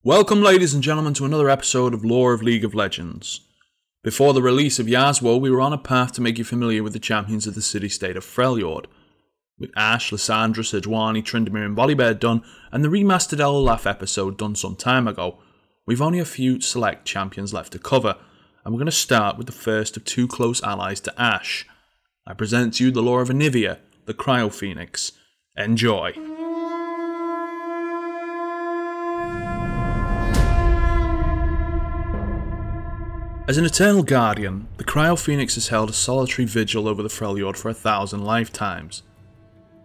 Welcome ladies and gentlemen to another episode of Lore of League of Legends. Before the release of Yasuo, we were on a path to make you familiar with the champions of the city-state of Freljord. With Ashe, Lissandra, Sejuani, Tryndamere and Volibear done, and the remastered Elolaf episode done some time ago, we've only a few select champions left to cover, and we're going to start with the first of two close allies to Ashe. I present to you the lore of Anivia, the Cryophoenix. Enjoy! As an eternal guardian, the Cryophoenix has held a solitary vigil over the Freljord for 1,000 lifetimes.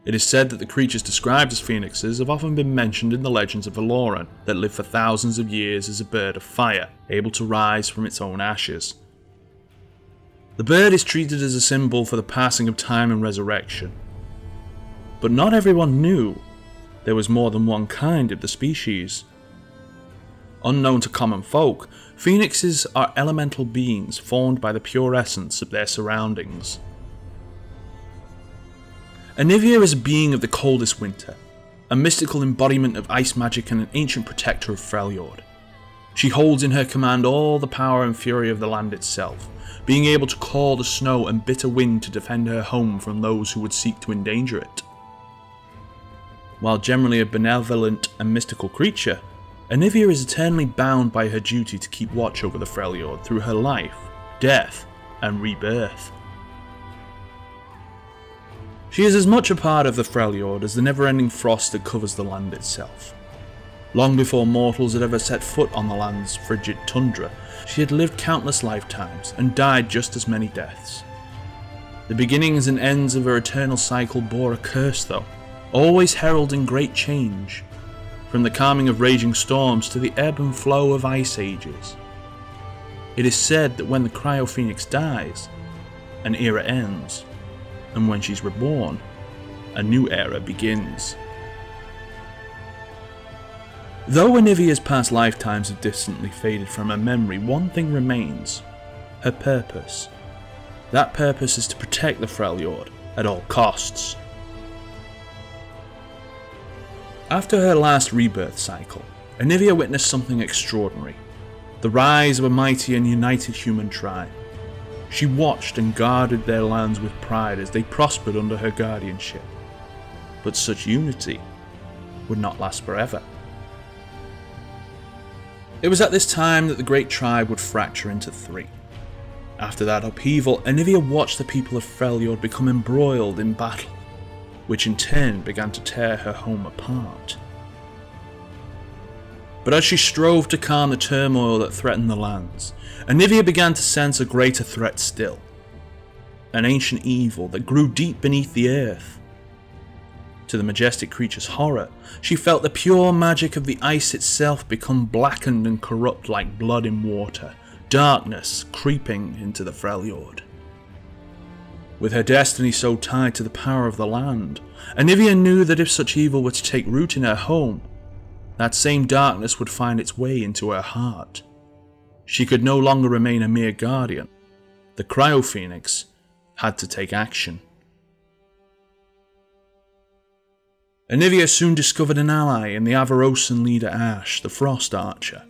It is said that the creatures described as phoenixes have often been mentioned in the legends of Valoran that live for thousands of years as a bird of fire, able to rise from its own ashes. The bird is treated as a symbol for the passing of time and resurrection. But not everyone knew there was more than one kind of the species. Unknown to common folk, phoenixes are elemental beings formed by the pure essence of their surroundings. Anivia is a being of the coldest winter, a mystical embodiment of ice magic and an ancient protector of Freljord. She holds in her command all the power and fury of the land itself, being able to call the snow and bitter wind to defend her home from those who would seek to endanger it. While generally a benevolent and mystical creature, Anivia is eternally bound by her duty to keep watch over the Freljord through her life, death, and rebirth. She is as much a part of the Freljord as the never-ending frost that covers the land itself. Long before mortals had ever set foot on the land's frigid tundra, she had lived countless lifetimes and died just as many deaths. The beginnings and ends of her eternal cycle bore a curse though, always heralding great change. From the calming of raging storms to the ebb and flow of ice ages. It is said that when the Cryophoenix dies, an era ends, and when she's reborn, a new era begins. Though Anivia's past lifetimes have distantly faded from her memory, one thing remains: her purpose. That purpose is to protect the Freljord at all costs. After her last rebirth cycle, Anivia witnessed something extraordinary: the rise of a mighty and united human tribe. She watched and guarded their lands with pride as they prospered under her guardianship. But such unity would not last forever. It was at this time that the great tribe would fracture into three. After that upheaval, Anivia watched the people of Freljord become embroiled in battle, which in turn began to tear her home apart. But as she strove to calm the turmoil that threatened the lands, Anivia began to sense a greater threat still. An ancient evil that grew deep beneath the earth. To the majestic creature's horror, she felt the pure magic of the ice itself become blackened and corrupt like blood in water, darkness creeping into the Freljord. With her destiny so tied to the power of the land, Anivia knew that if such evil were to take root in her home, that same darkness would find its way into her heart. She could no longer remain a mere guardian. The Cryophoenix had to take action. Anivia soon discovered an ally in the Avarosan leader Ashe, the Frost Archer.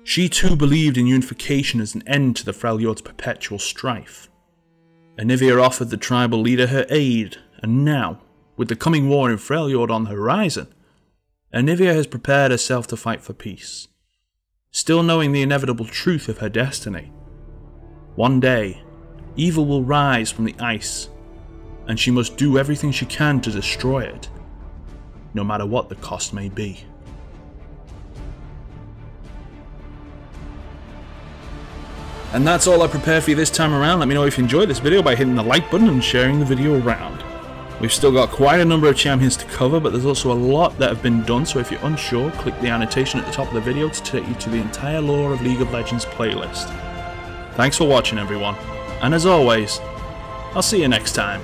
She too believed in unification as an end to the Freljord's perpetual strife. Anivia offered the tribal leader her aid, and now, with the coming war in Freljord on the horizon, Anivia has prepared herself to fight for peace, still knowing the inevitable truth of her destiny. One day, evil will rise from the ice, and she must do everything she can to destroy it, no matter what the cost may be. And that's all I prepared for you this time around. Let me know if you enjoyed this video by hitting the like button and sharing the video around. We've still got quite a number of champions to cover, but there's also a lot that have been done, so if you're unsure, click the annotation at the top of the video to take you to the entire Lore of League of Legends playlist. Thanks for watching everyone, and as always, I'll see you next time.